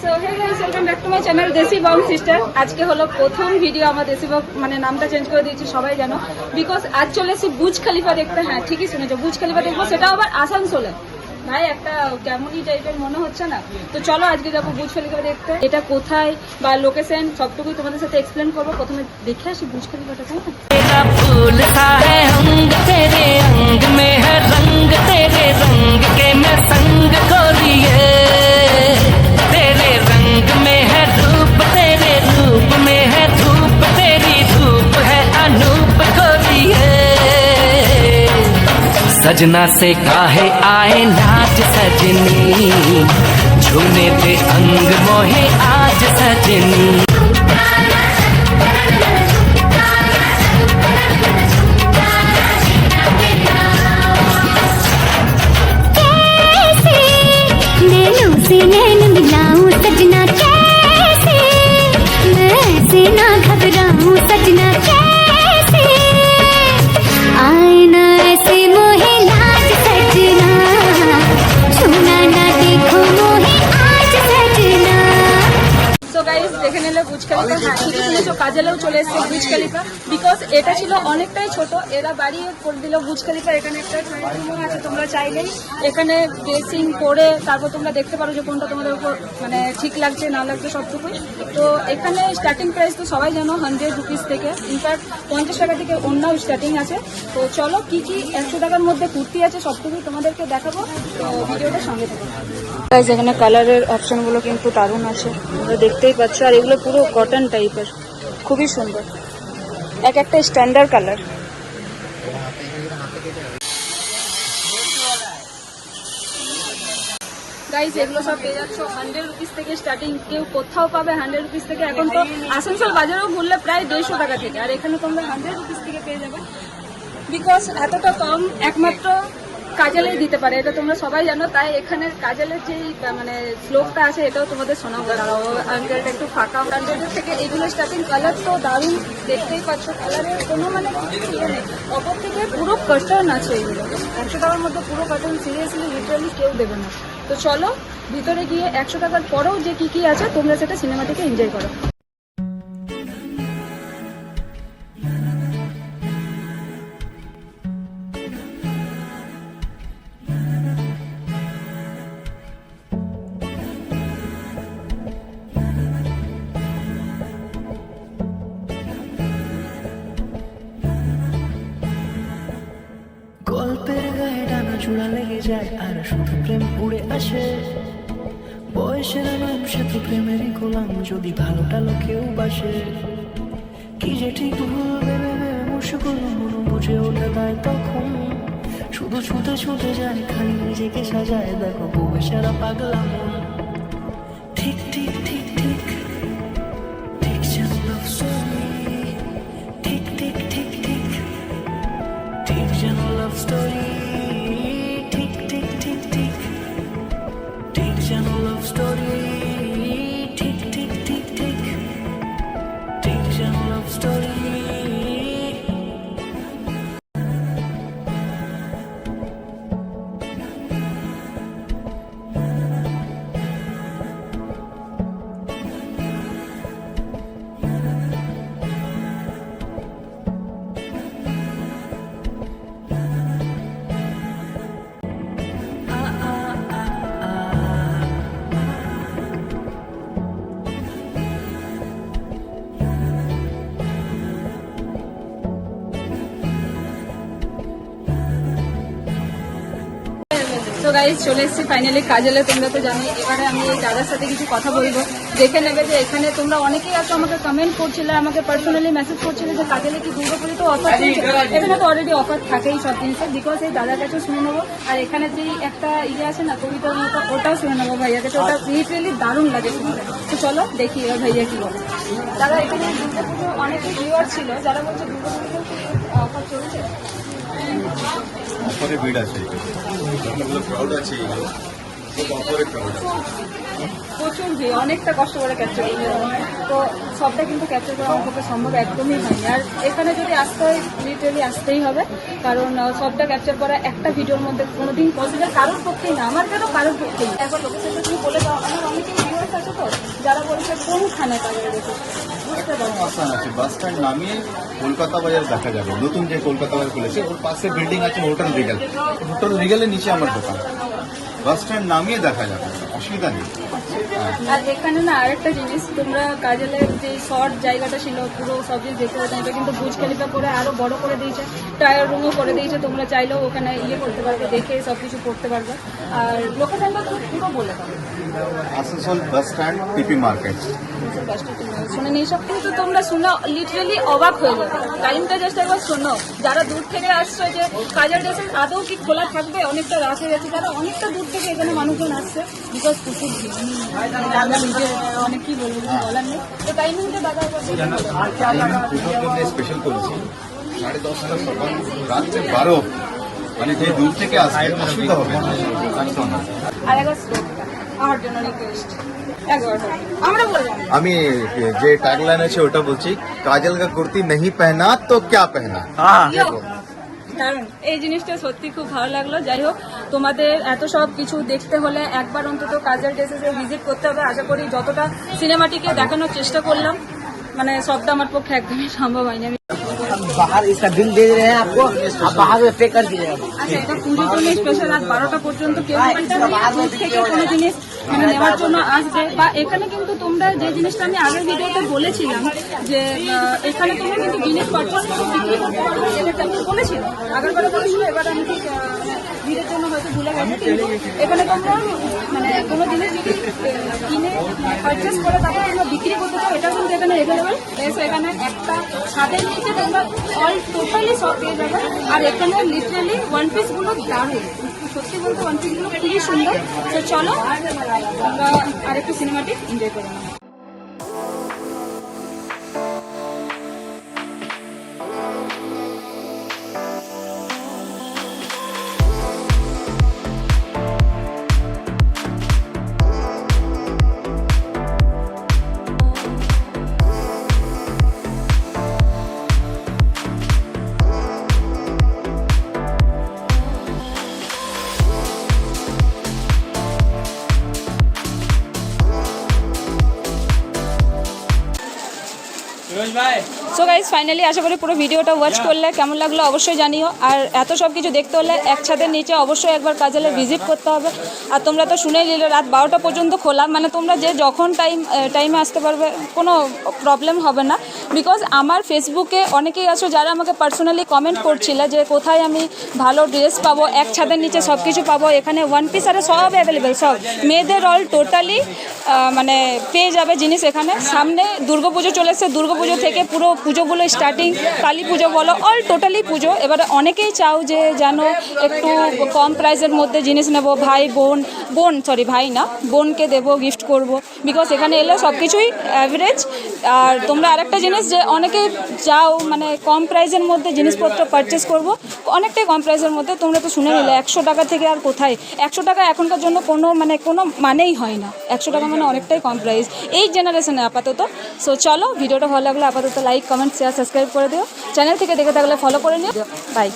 So hey guys, welcome back to my channel Desi Bong sister. আজকে হলো প্রথম ভিডিও আমার দেশি বং, মানে নামটা চেঞ্জ করে দিয়েছি সবাই জানো, বিকজ আজ চলে এসেছি বুর্জ খলিফা দেখতে। হ্যাঁ ঠিকই শুনেছো, বুর্জ খলিফা দেখবো, সেটাও আবার আসানসোলে। ভাই একটা কেমনই টাইপের মনে হচ্ছে না? তো চলো আজকে যাবো বুর্জ খলিফা দেখতে। এটা কোথায় বা লোকেশন সবটুকুই তোমাদের সাথে এক্সপ্লেন করবো। প্রথমে দেখে আসি বুর্জ খলিফাটা, তাই না? फूल सा है अंग तेरे अंग में है रंग तेरे रंग के मैं संग को लिए तेरे रंग में है रूप तेरे रूप में है धूप तेरी धूप है अनूप को लिए सजना से काहे आए लाज सजनी छूने पे अंग मोहे आज सजनी नैन मिलाऊं सजना कैसे, मैं ऐसे ना घबराऊं सजना कैसे, आए ना ऐसे मोहे लाज सजना, छूना ना देखो मोहे आज सजना। সো গাইস দেখে নিলে বুর্জ খলিফা। হ্যাঁ ঠিকই শুনেছো, কাজলেও চলে এসেছে বুর্জ খলিফা, বিকজ এটা ছিল অনেকটাই ছোট, এরা বাড়িয়ে করে দিল বুর্জ খলিফা। এখানে একটা ট্রয়েল রুম আছে, তোমরা চাইলেই এখানে ড্রেসিং করে তারপর তোমরা দেখতে পারো যে কোনটা তোমাদের উপর মানে ঠিক লাগছে না লাগছে সবটুকুই। তো এখানে স্টার্টিং প্রাইস তো সবাই জানো 100 রুপিস থেকে, ইনফ্যাক্ট 50 টাকা থেকে অন্যান্য স্টার্টিং আছে। তো চলো কি কি 100 টাকার মধ্যে কুর্তি আছে সবটুকুই তোমাদেরকে দেখাবো, তো ভিডিওটা সঙ্গে থাকো। গাইস এখানে কালারের অপশনগুলো কিন্তু দারুণ আছে, তোমরা দেখতেই পাচ্ছ, আর এগুলো পুরো কটন টাইপের, খুবই সুন্দর, এক একটা স্ট্যান্ডার্ড কালার। গাইস এগুলো সব পেয়ে যাচ্ছ 100 রুপিস থেকে স্টার্টিং, কেউ কোথাও পাবে 100 রুপিস থেকে, এখন তো আসানসোল বাজারেও ঘুরলে প্রায় 150 টাকা থেকে, আর এখানে তোমরা 100 রুপিস থেকে পেয়ে যাবে। বিকজ এতটা কম একমাত্র কাজলেই দিতে পারে, এটা তোমরা সবাই জানো। তাই এখানে কাজলের যেই মানে শ্লোকটা আছে এটাও তোমাদের শোনাবো। দাঁড়াও, আঙ্কেলটা একটু ফাঁকা। 100 থেকে এগুলো স্টার্টিং, কালার তো দারুণ, দেখতেই পাচ্ছ, কালারের কোনো মানে ইয়ে নেই। অপর থেকে পুরো কটন আছে এগুলো, 100 টাকার মধ্যে পুরো কটন, সিরিয়াসলি লিটারালি কেউ দেবে না। তো চলো ভিতরে গিয়ে 100 টাকার পরেও যে কি কি আছে তোমরা সেটা সিনেমা থেকে এনজয় করো। গল্পের গায়ে ডানা জোড়া লেগে যায় আর শুধু প্রেম উড়ে আসে, বয়সের নাম সে তো প্রেমেরই গোলাম, যদি ভালোটা লোকেও বাসে, কি যে ঠিক ভুল ভেবে ভেবে মুশকুল মন বুঝে ওঠে তাই তখন শুধু ছুটে ছুটে যায়, খালি নিজেকে সাজায়, দেখো বউয়ে সারা পাগলা মন। ঠিক ঠিক ঠিক ঠিক ঠিক যেন লাভ স্টোরি, ঠিক ঠিক ঠিক ঠিক ঠিক যেন লাভ স্টোরি, ঠিক ঠিক ঠিক ঠিক ঠিক যেন লাভ স্টোরি, ঠিক ঠিক ঠিক ঠিক ঠিক যেন লাভ স্টোরি। তো গাইজ চলে এসেছি ফাইনালি কাজলে, তোমরা তো জানোই। এবারে আমি এই দাদার সাথে কিছু কথা বলবো, দেখে নেবে যে এখানে তোমরা অনেকেই আছো আমাকে কমেন্ট করছিলে, আমাকে পার্সোনালি মেসেজ করছিলে যে কাজলে কি দুর্গাপুরে তো অফার চলছে। এখানে তো অলরেডি অফার থাকেই সব জিনিসের, বিকজ এই দাদার কাছেও শুনে নেবো, আর এখানে যেই একটা ইয়ে আছে না কবিতার মতো, ওটাও শুনে নেবো ভাইয়া কাছে, ওটা লিটারেলি দারুণ লাগে শুনতে। তো চলো দেখি এবার ভাইয়া কি বলে। দাদা এখানে দুর্গাপুজো অনেকেই ভিউয়ার ছিল যারা বলছে দুর্গাপুজো অফার চলছে। অফারে ভিড় আছে, ক্রাউড আছে, প্রচুর ভিড়, অনেকটা কষ্ট করে ক্যাপচার করতে হবে, তো সবটা কিন্তু ক্যাপচার করা আমার পক্ষে সম্ভব একদমই হয়নি। আর এখানে যদি আসতে হয় লিটারেলি আসতেই হবে, কারণ সবটা ক্যাপচার করা একটা ভিডিওর মধ্যে কোনোদিন পসিবল কারোর পক্ষেই না, আমার কেন কারোর পক্ষেই না। একবার লোকেশনটা তুমি বলে দাও, আমার অনেকেই ভিউয়ার্স আছে তো যারা বলছে কোনখানে কাজে দেখে বুঝতে পারবো। আসান আছে, বাস স্ট্যান্ড নামিয়ে কলকাতা বাজার দেখা যাবে, নতুন যে কলকাতা বাজার খুলেছে ওর পাশে বিল্ডিং আছে হোটেল রিগেল, হোটেল রিগেলের নিচে আমার দোকান, বাস স্ট্যান্ড নামিয়ে দেখা যাবে, অসুবিধা নেই। আর এখানে না আরেকটা জিনিস, তোমরা কাজলের যে শর্ট জায়গাটা ছিল পুরো সব জিনিস দেখতে পাচ্ছ, এটা কিন্তু বুর্জ খলিফা করে আরো বড় করে দিয়েছে, টায়ার রুমও করে দিয়েছে, তোমরা চাইলেও ওখানে করতে পারবে, দেখে সবকিছু করতে পারবে। আর লোকেশনটা পুরো বলে পাবে, আসানসোল বাস স্ট্যান্ড টিপি মার্কেট। শুনে নিয়ে সব কিন্তু তোমরা শুনে লিটারেলি অবাক হয়ে যাবে। টাইমটা জাস্ট একবার শোনো, যারা দূর থেকে আসছো যে কাজের ড্রেসের আদৌ কি খোলা থাকবে, অনেকটা রাত হয়ে গেছে, যারা অনেকটা দূর থেকে এখানে মানুষজন আসছে বিকজ প্রচুর ভিড়, আমি নিজে অনেক কি বলবো কিছু বলার নেই। তো টাইমিংটা দাদা পুজোর জন্য স্পেশাল করেছি 10:30 সকাল রাত্রে 12, মানে যে দূর থেকে আসবে অসুবিধা হবে না, একদম না। আর একবার স্লোটা আমার জন্য রিকোয়েস্ট একবার আমরা বললাম। আমি যে ট্যাগলাইন আছে ওটা বলছি, কাজল কা কুর্তি नहीं पहना तो क्या पहना। কারণ এই জিনিসটা সত্যি খুব ভালো লাগলো। যাই হোক, তোমাদের এত সব কিছু দেখতে হলে একবার অন্তত কাজল ড্রেসেসে ভিজিট করতে হবে। আশা করি যতটা সিনেমাটিকে দেখানোর চেষ্টা করলাম, মানে সবটা আমার পক্ষে একদমই সম্ভব হয়নি। আমি बाहर इसका बिल दे रहे हैं आपको, आप बाहर में पे कर दीजिएगा। আচ্ছা, এটা পুজোর জন্য স্পেশাল রাত 12টা পর্যন্ত কেউ দূর থেকে কোনো জিনিস মানে নেওয়ার জন্য আসবে। বা এখানে কিন্তু তোমরা যে জিনিসটা আমি আগের ভিডিওতে বলেছিলাম যে এখানে তোমরা কিন্তু জিনিস পারচেস বিক্রি করতে পারবে, এটা আমি বলেছিলাম আগেরবারে বলেছিল, এবার আমি ঠিক ভিড়ের জন্য হয়তো ভুলে গেছি। কিন্তু এখানে তোমরা মানে কোনো জিনিস যদি কিনে পারচেস করে তারপর তোমরা বিক্রি করতে চাও, এটা কিন্তু এখানে অ্যাভেলেবেল। এখানে একটা ছাদের নিচে তোমরা অল টোটালি সব পেয়ে যাবে। আর এখানে লিটারালি ওয়ান পিসগুলো দারুণ, সত্যি বলতে ওয়ান পিসগুলো খুবই সুন্দর। তো চলো আমরা আরেকটু সিনেমাটিক এনজয় করে নেব। সো গাইজ ফাইনালি আশা করি পুরো ভিডিওটা ওয়াচ করলে কেমন লাগলো অবশ্যই জানিও। আর এত সব কিছু দেখতে হলে এক ছাদের নিচে অবশ্যই একবার কাজলে ভিজিট করতে হবে। আর তোমরা তো শুনেই নিলে রাত 12টা পর্যন্ত খোলা, মানে তোমরা যে যখন টাইমে আসতে পারবে কোনো প্রবলেম হবে না। বিকজ আমার ফেসবুকে অনেকেই আছো যারা আমাকে পার্সোনালি কমেন্ট করছিলে যে কোথায় আমি ভালো ড্রেস পাবো, এক ছাদের নিচে সব কিছু পাবো। এখানে ওয়ান পিস আরে সব অ্যাভেলেবেল, সব মেয়েদের অল টোটালি মানে পেয়ে যাবে জিনিস এখানে। সামনে দুর্গাপুজো চলে এসছে, দুর্গাপুজো থেকে পুরো পুজোগুলো স্টার্টিং, কালী পুজো বলো অল টোটালি পুজো। এবারে অনেকেই চাও যে যেন একটু কম প্রাইসের মধ্যে জিনিস নেব, ভাই না বোনকে দেবো, গিফট করব। বিকজ এখানে এলে সব কিছুই অ্যাভারেজ। আর তোমরা আরেকটা জিনিস যে অনেকে চাও মানে কম প্রাইসের মধ্যে জিনিসপত্র পারচেস করব, অনেকটাই কম প্রাইসের মধ্যে। তোমরা তো শুনে নিলে 100 টাকা থেকে আর কোথায়, 100 টাকা এখনকার জন্য কোনো মানেই হয় না। 100 টাকা মানে অনেকটাই কম প্রাইস এই জেনারেশনে আপাতত। সো চলো, ভিডিওটা ভালো লাগলে আপাতত লাইক, কমেন্ট, শেয়ার, সাবস্ক্রাইব করে দিও। চ্যানেল থেকে দেখে থাকলে ফলো করে নিও। বাই।